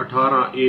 18A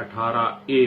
18A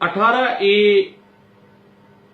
18A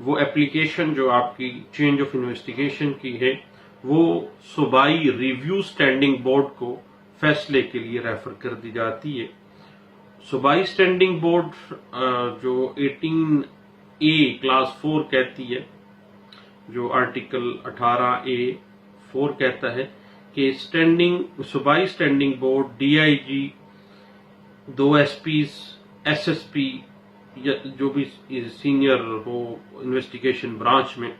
وہ application جو آپ کی چینج آف انویسٹیگیشن کی ہے وہ صوبائی ریویو اسٹینڈنگ بورڈ کو فیصلے کے لیے ریفر کر دی جاتی ہے۔ صوبائی اسٹینڈنگ بورڈ جو 18A کلاس 4 کہتی ہے، جو آرٹیکل 18A(4) کہتا ہے کہ صوبائی standing board DIG، 2 SPs، SSP جو بھی سینئر ہو انویسٹیگیشن برانچ میں،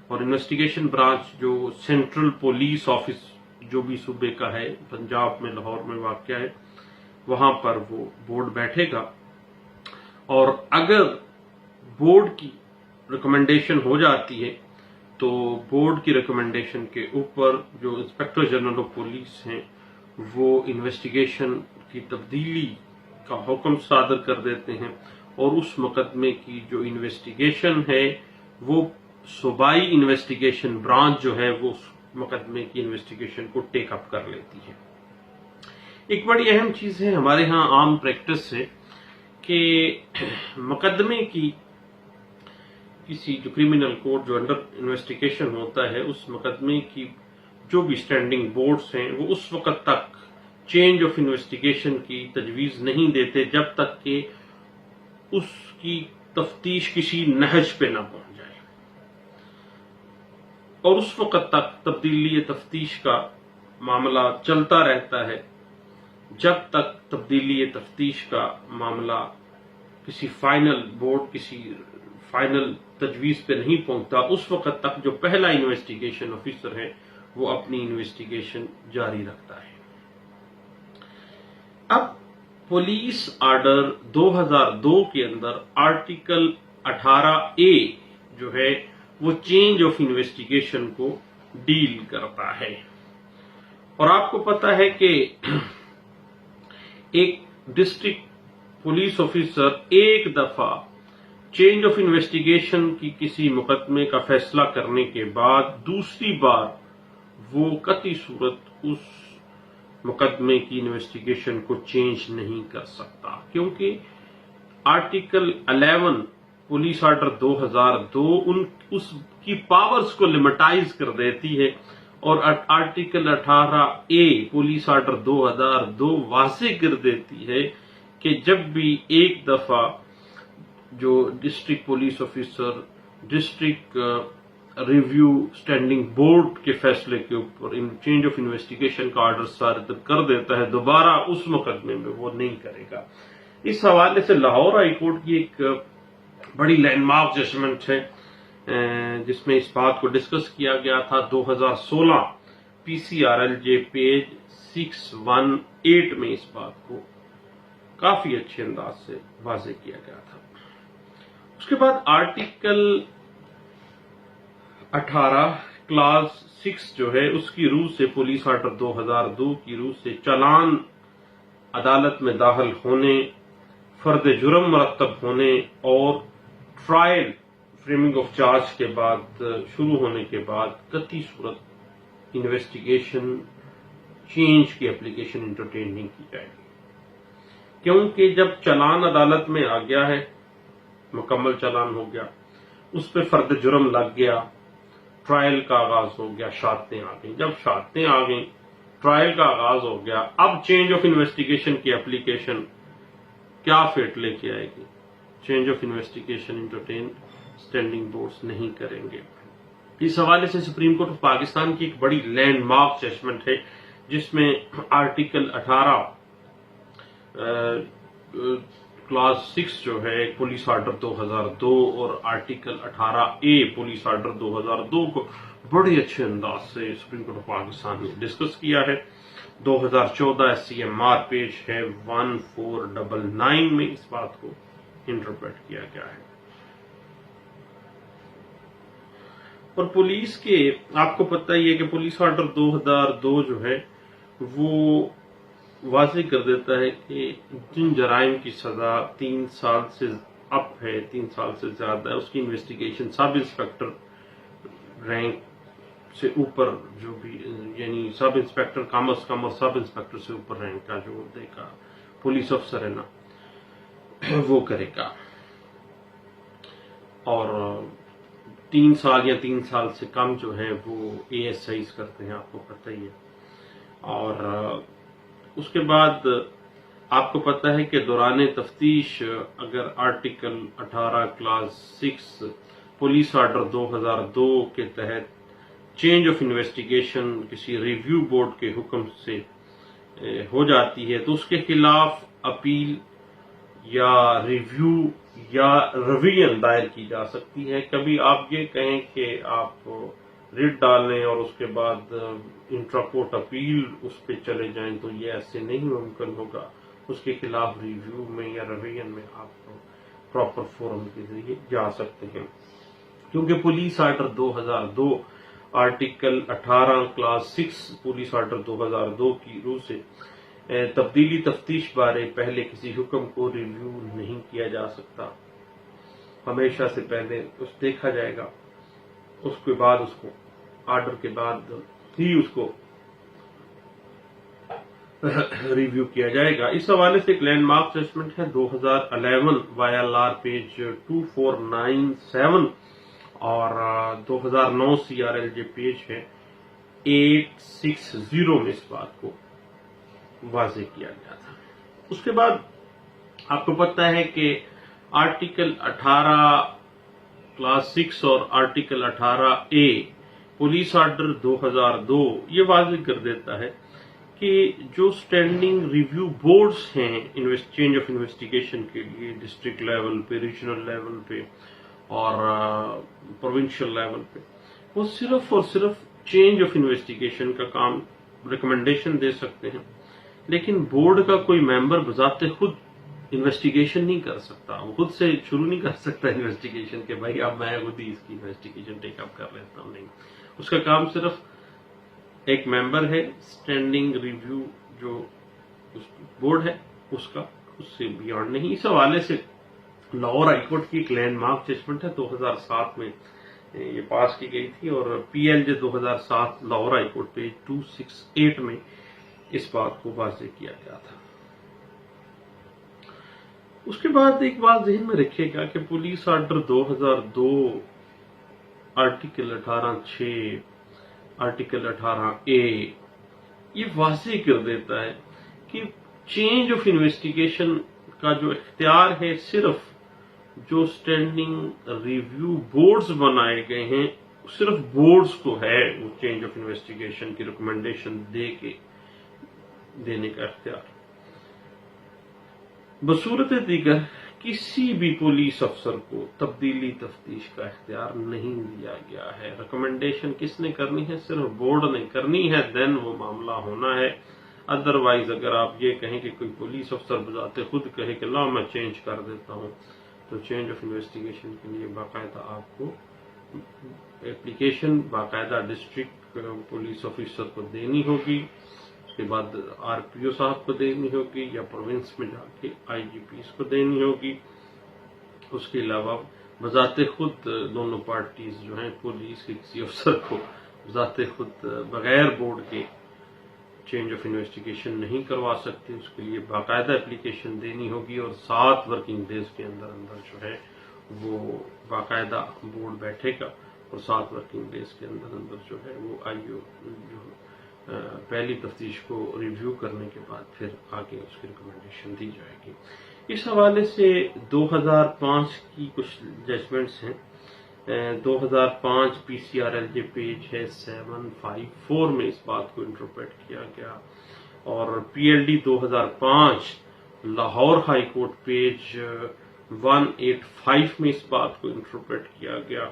اور انویسٹیگیشن برانچ جو سینٹرل پولیس آفس جو بھی صوبے کا ہے، پنجاب میں لاہور میں واقع ہے، وہاں پر وہ بورڈ بیٹھے گا، اور اگر بورڈ کی ریکمنڈیشن ہو جاتی ہے تو بورڈ کی ریکمنڈیشن کے اوپر جو انسپیکٹر جنرل آف پولیس ہیں وہ انویسٹیگیشن کی تبدیلی کا حکم صادر کر دیتے ہیں، اور اس مقدمے کی جو انویسٹیگیشن ہے وہ صوبائی انویسٹیگیشن برانچ جو ہے وہ اس مقدمے کی انویسٹیگیشن کو ٹیک اپ کر لیتی ہے۔ ایک بڑی اہم چیز ہے ہمارے ہاں عام پریکٹس سے کہ مقدمے کی کسی جو کرمنل کوڈ جو انڈر انویسٹیگیشن ہوتا ہے اس مقدمے کی جو بھی اسٹینڈنگ بورڈز ہیں وہ اس وقت تک چینج آف انویسٹیگیشن کی تجویز نہیں دیتے جب تک کہ اس کی تفتیش کسی نہج پہ نہ پہنچ جائے، اور اس وقت تک تبدیلی تفتیش کا معاملہ چلتا رہتا ہے جب تک تبدیلی تفتیش کا معاملہ کسی فائنل تجویز پہ نہیں پہنچتا، اس وقت تک جو پہلا انویسٹیگیشن آفیسر ہے وہ اپنی انویسٹیگیشن جاری رکھتا ہے۔ اب پولیس آرڈر 2002 کے اندر آرٹیکل 18A جو ہے وہ چینج آف انویسٹیگیشن کو ڈیل کرتا ہے، اور آپ کو پتا ہے کہ ایک ڈسٹرکٹ پولیس آفیسر ایک دفعہ چینج آف انویسٹیگیشن کی کسی مقدمے کا فیصلہ کرنے کے بعد دوسری بار وہ قطعی صورت اس مقدمے کی انویسٹیگیشن کو چینج نہیں کر سکتا، کیونکہ آرٹیکل 11 پولیس آرڈر 2002 اس کی پاورز کو لمٹائز کر دیتی ہے، اور آرٹیکل 18A پولیس آرڈر 2002 واضح کر دیتی ہے کہ جب بھی ایک دفعہ جو district police officer district review standing board کے فیصلے کے اوپر چینج آف انویسٹیگیشن کا آرڈر صادر کر دیتا ہے دوبارہ اس مقدمے میں وہ نہیں کرے گا۔ اس حوالے سے لاہور ہائی کورٹ کی ایک بڑی لینڈ مارک ججمنٹ ہے جس میں اس بات کو ڈسکس کیا گیا تھا، 2016 PCRLJ پیج 618 میں اس بات کو کافی اچھے انداز سے واضح کیا گیا تھا۔ اس کے بعد آرٹیکل 18 کلاس 6 جو ہے اس کی روح سے پولیس آرڈر 2002 کی روح سے چالان عدالت میں داخل ہونے، فرد جرم مرتب ہونے اور ٹرائل فریمنگ آف چارج کے بعد شروع ہونے کے بعد قطعی صورت انویسٹیگیشن چینج کی اپلیکیشن انٹرٹین نہیں کی جائے گی، کیونکہ جب چالان عدالت میں آ گیا ہے، مکمل چالان ہو گیا، اس پہ فرد جرم لگ گیا، ٹرائل کا آغاز ہو گیا، شہادتیں آ گئیں، جب شہادتیں آ گئیں، ٹرائل کا آغاز ہو گیا، اب چینج آف انویسٹیگیشن کی اپلیکیشن کیا فیٹ لے کے آئے گی؟ Change of investigation entertain standing boards نہیں کریں گے۔ اس حوالے سے سپریم کورٹ آف پاکستان کی ایک بڑی لینڈ مارک ججمنٹ ہے جس میں آرٹیکل 18 کلاس 6 جو ہے پولیس آرڈر 2002 اور آرٹیکل 18A پولیس آرڈر 2002 کو بڑے اچھے انداز سے سپریم کورٹ آف پاکستان نے ڈسکس کیا ہے۔ 2014 SCMR پیج ہے 1499 میں اس بات کو انٹرپریٹ کیا گیا ہے۔ اور پولیس کے آپ کو پتہ ہی ہے کہ پولیس آرڈر 2002 جو ہے وہ واضح کر دیتا ہے کہ جن جرائم کی سزا 3 سال سے اپ ہے، 3 سال سے زیادہ ہے، اس کی انویسٹیگیشن سب انسپیکٹر رینک سے اوپر جو بھی، یعنی سب انسپیکٹر کم از کم اور سب انسپیکٹر سے اوپر رینک کا جو عہدے کا پولیس افسر ہے نا وہ کرے گا۔ اور 3 سال یا 3 سال سے کم جو ہیں وہ ASIs کرتے ہیں، آپ کو پتہ ہی ہے. اور اس کے بعد آپ کو پتہ ہے کہ دوران تفتیش اگر آرٹیکل 18 کلاس 6 پولیس آرڈر 2002 کے تحت چینج آف انویسٹیگیشن کسی ریویو بورڈ کے حکم سے ہو جاتی ہے تو اس کے خلاف اپیل یا ریویو یا ریویژن دائر کی جا سکتی ہے. کبھی آپ یہ کہیں کہ آپ ریٹ ڈالیں اور اس کے بعد انٹرا کورٹ اپیل اس پہ چلے جائیں تو یہ ایسے نہیں ممکن ہوگا. اس کے خلاف ریویو میں یا ریویژن میں آپ پراپر فورم کے ذریعے جا سکتے ہیں، کیونکہ police order 2002 article 18 class 6 police order 2002 کی روح سے تبدیلی تفتیش بارے پہلے کسی حکم کو ریویو نہیں کیا جا سکتا. ہمیشہ سے پہلے اس دیکھا جائے گا، اس کے بعد اس کو آرڈر کے بعد ہی اس کو ریویو کیا جائے گا. اس حوالے سے ایک لینڈ مارک ججمنٹ ہے 2011 YLR پیج 2497 اور 2009 CRLJ پیج ہے 860 میں اس بات کو واضح کیا گیا تھا. اس کے بعد آپ کو پتہ ہے کہ آرٹیکل 18 کلاس 6 اور آرٹیکل 18A پولیس آرڈر 2002 یہ واضح کر دیتا ہے کہ جو سٹینڈنگ ریویو بورڈز ہیں چینج آف انویسٹیگیشن کے لیے ڈسٹرکٹ لیول پہ، ریجنل لیول پہ اور پروونشل لیول پہ، وہ صرف اور صرف چینج آف انویسٹیگیشن کا کام ریکمنڈیشن دے سکتے ہیں، لیکن بورڈ کا کوئی ممبر بذات خود انویسٹیگیشن نہیں کر سکتا. وہ خود سے شروع نہیں کر سکتا انویسٹیگیشن کہ بھائی اب میں خود ہی اس کی انویسٹیگیشن ٹیک اپ کر لیتا ہوں. نہیں، اس کا کام صرف ایک ممبر ہے اسٹینڈنگ ریویو جو بورڈ ہے اس کا، اس سے بیانڈ نہیں. اس حوالے سے لاہور ہائی کورٹ کی ایک لینڈ مارک ججمنٹ ہے 2007 میں یہ پاس کی گئی تھی اور PLJ 2007 Lahore high court page 268 میں اس بات کو واضح کیا گیا تھا. اس کے بعد ایک بات ذہن میں رکھیے گا کہ police order 2002 article 18(6) article 18A یہ واضح کر دیتا ہے کہ چینج آف انویسٹیگیشن کا جو اختیار ہے صرف جو سٹینڈنگ ریویو بورڈز بنائے گئے ہیں صرف بورڈز کو ہے وہ چینج آف انویسٹیگیشن کی ریکمنڈیشن دینے کا اختیار. بصورت دیگر کسی بھی پولیس افسر کو تبدیلی تفتیش کا اختیار نہیں دیا گیا ہے. ریکمنڈیشن کس نے کرنی ہے؟ صرف بورڈ نے کرنی ہے، دین وہ معاملہ ہونا ہے. ادروائز اگر آپ یہ کہیں کہ کوئی پولیس افسر بذات خود کہے کہ لا میں چینج کر دیتا ہوں تو چینج آف انویسٹیگیشن کے لیے باقاعدہ آپ کو اپلیکیشن باقاعدہ ڈسٹرکٹ پولیس آفیسر کو دینی ہوگی، اس کے بعد RPO صاحب کو دینی ہوگی یا پروونس میں جا کے IGPs کو دینی ہوگی. اس کے علاوہ بذات خود دونوں پارٹیز جو ہیں پولیس کے کسی افسر کو بذات خود بغیر بورڈ کے چینج آف انویسٹیگیشن نہیں کروا سکتے. اس کے لیے باقاعدہ اپلیکیشن دینی ہوگی اور 7 ورکنگ ڈیز کے اندر جو ہے وہ باقاعدہ بورڈ بیٹھے گا اور 7 ورکنگ ڈیز کے اندر جو ہے وہ IO جو پہلی تفتیش کو ریویو کرنے کے بعد پھر آگے اس کی ریکمنڈیشن دی جائے گی. اس حوالے سے 2005 کی کچھ ججمنٹس ہیں. 2005 PCRLJ پیج ہے 754 میں اس بات کو انٹرپریٹ کیا گیا اور PLD 2005 Lahore high court page 185 میں اس بات کو انٹرپریٹ کیا گیا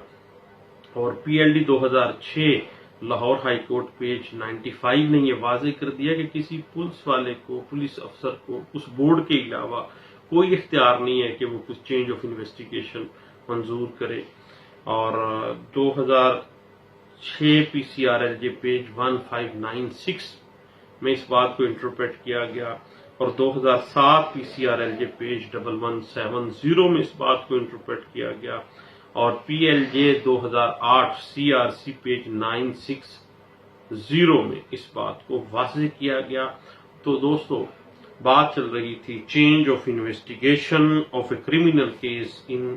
اور PLD 2006 Lahore high court page 95 نے یہ واضح کر دیا کہ کسی پولیس والے کو، پولیس افسر کو اس بورڈ کے علاوہ کوئی اختیار نہیں ہے کہ وہ کچھ چینج آف انویسٹیگیشن منظور کرے. اور 2006 PCRLJ پیج 1596 میں اس بات کو انٹرپریٹ کیا گیا اور 2007 PCRLJ پیج 1170 میں اس بات کو انٹرپریٹ کیا گیا اور PLJ 2008 CRC پیج 960 میں اس بات کو واضح کیا گیا. تو دوستو بات چل رہی تھی change of investigation of a criminal case in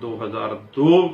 2002